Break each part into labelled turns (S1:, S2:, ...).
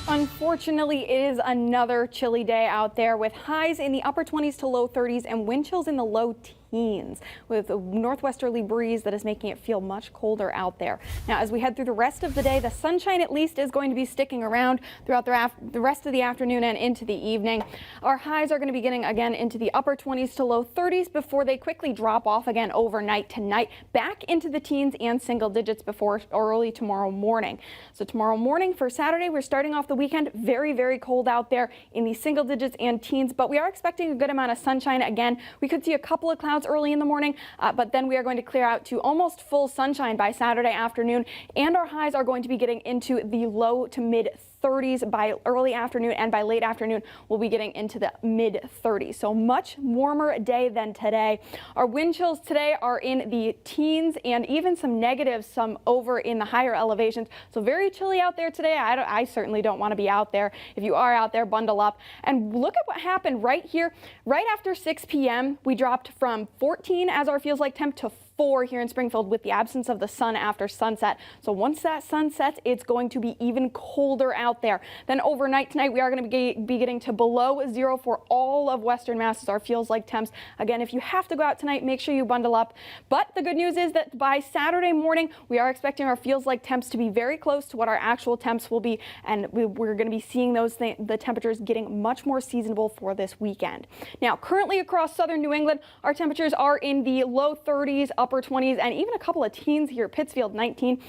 S1: Unfortunately, it is another chilly day out there with highs in the upper 20s to low 30s and wind chills in the low teens with a northwesterly breeze that is making it feel much colder out there. Now, as we head through the rest of the day, the sunshine at least is going to be sticking around throughout the rest of the afternoon and into the evening. Our highs are going to be getting again into the upper 20s to low 30s before they quickly drop off again overnight tonight, back into the teens and single digits before early tomorrow morning. So tomorrow morning for Saturday, we're starting off the weekend very, very cold out there in the single digits and teens, but we are expecting a good amount of sunshine again. We could see a couple of clouds early in the morning, but then we are going to clear out to almost full sunshine by Saturday afternoon, and our highs are going to be getting into the low to mid 30s by early afternoon, and by late afternoon we'll be getting into the mid 30s. So much warmer day than today. Our wind chills today are in the teens and even some negatives, some over in the higher elevations. So very chilly out there today. I certainly don't want to be out there. If you are out there, bundle up. And look at what happened right here. Right after 6 p.m. we dropped from 14 as our feels like temp to 4 here in Springfield with the absence of the sun after sunset. So once that sun sets, it's going to be even colder out there. Then overnight tonight, we are going to be getting to below 0 for all of Western Mass as our feels like temps. Again, if you have to go out tonight, make sure you bundle up. But the good news is that by Saturday morning, we are expecting our feels like temps to be very close to what our actual temps will be, and we're going to be seeing the temperatures getting much more seasonable for this weekend. Now, currently across southern New England, our temperatures are in the low 30s, upper 20s, and even a couple of teens here. Pittsfield 19.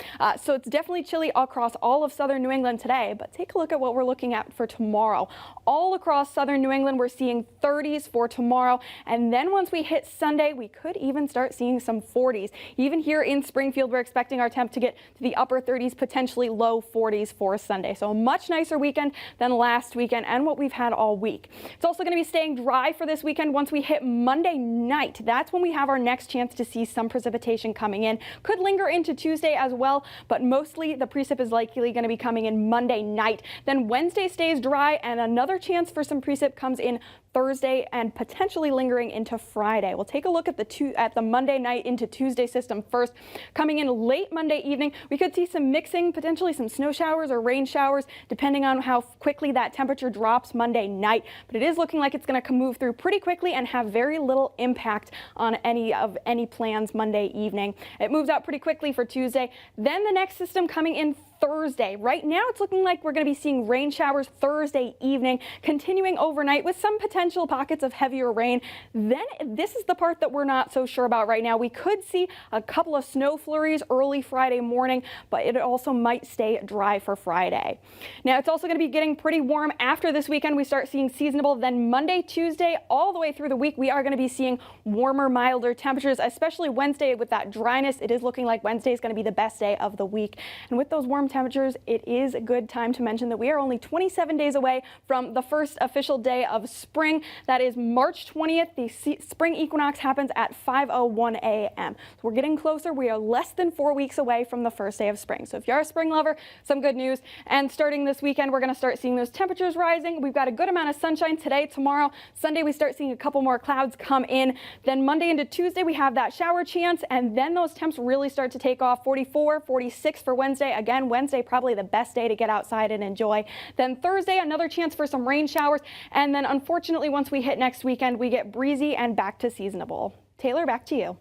S1: So it's definitely chilly across all of southern New England today, but take a look at what we're looking at for tomorrow. All across southern New England, we're seeing 30s for tomorrow, and then once we hit Sunday, we could even start seeing some 40s. Even here in Springfield, we're expecting our temp to get to the upper 30s, potentially low 40s for Sunday. So a much nicer weekend than last weekend and what we've had all week. It's also going to be staying dry for this weekend. Once we hit Monday night, that's when we have our next chance to see some precipitation coming in. Could linger into Tuesday as well, but mostly the precip is likely going to be coming in Monday night. Then Wednesday stays dry, and another chance for some precip comes in Thursday and potentially lingering into Friday. We'll take a look at the Monday night into Tuesday system first. Coming in late Monday evening, we could see some mixing, potentially some snow showers or rain showers, depending on how quickly that temperature drops Monday night. But it is looking like it's going to move through pretty quickly and have very little impact on any plans Monday evening. It moves out pretty quickly for Tuesday. Then the next system coming in Thursday. Right now, it's looking like we're going to be seeing rain showers Thursday evening, continuing overnight with some potential pockets of heavier rain. Then this is the part that we're not so sure about right now. We could see a couple of snow flurries early Friday morning, but it also might stay dry for Friday. Now, it's also going to be getting pretty warm after this weekend. We start seeing seasonable. Then Monday, Tuesday, all the way through the week, we are going to be seeing warmer, milder temperatures, especially Wednesday with that dryness. It is looking like Wednesday is going to be the best day of the week. And with those warm temperatures, it is a good time to mention that we are only 27 days away from the first official day of spring. That is March 20th. The spring equinox happens at 5:01 a.m. So we're getting closer. We are less than 4 weeks away from the first day of spring. So if you're a spring lover, some good news. And starting this weekend, we're going to start seeing those temperatures rising. We've got a good amount of sunshine today, tomorrow. Sunday, we start seeing a couple more clouds come in. Then Monday into Tuesday, we have that shower chance, and then those temps really start to take off. 44, 46 for Wednesday. Again, Wednesday probably the best day to get outside and enjoy. Then Thursday, another chance for some rain showers. And then unfortunately, once we hit next weekend, we get breezy and back to seasonable. Taylor, back to you.